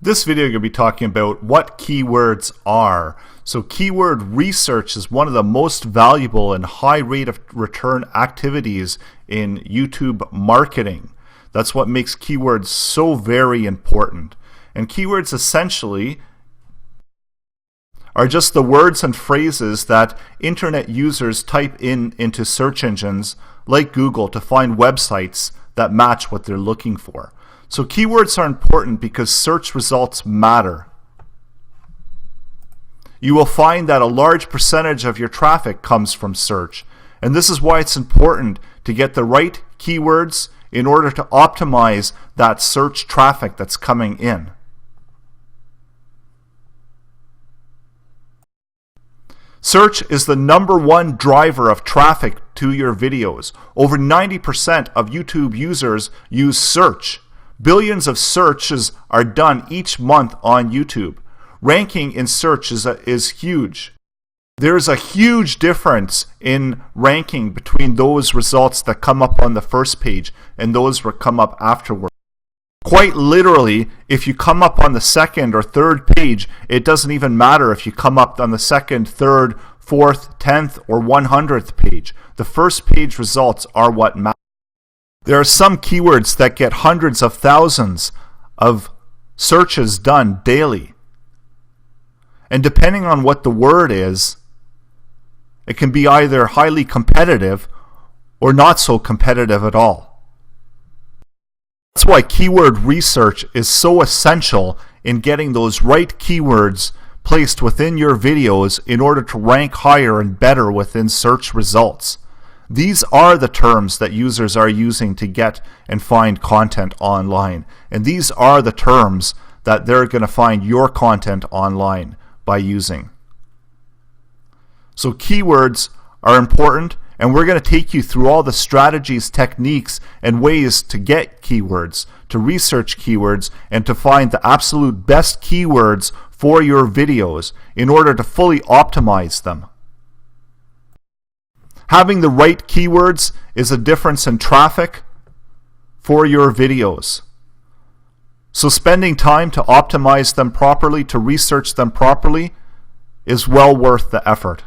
This video, I'm going to be talking about what keywords are. So keyword research is one of the most valuable and high rate of return activities in YouTube marketing. That's what makes keywords so very important. And keywords essentially are just the words and phrases that internet users type into search engines like Google to find websites that match what they're looking for. So keywords are important because search results matter. You will find that a large percentage of your traffic comes from search, and this is why it's important to get the right keywords in order to optimize that search traffic that's coming in. Search is the #1 driver of traffic to your videos. Over 90% of YouTube users use search. Billions of searches are done each month on YouTube. Ranking in search is huge. There's a huge difference in ranking between those results that come up on the first page and those that come up afterward. Quite literally, if you come up on the second or third page, it doesn't even matter if you come up on the second, third, fourth, 10th, or 100th page. The first page results are what matter. There are some keywords that get hundreds of thousands of searches done daily. And depending on what the word is, it can be either highly competitive or not so competitive at all. That's why keyword research is so essential in getting those right keywords placed within your videos in order to rank higher and better within search results. These are the terms that users are using to get and find content online. And these are the terms that they're going to find your content online by using. So keywords are important, and we're going to take you through all the strategies, techniques, and ways to get keywords, to research keywords, and to find the absolute best keywords for your videos in order to fully optimize them. Having the right keywords is a difference in traffic for your videos. So spending time to optimize them properly, to research them properly, is well worth the effort.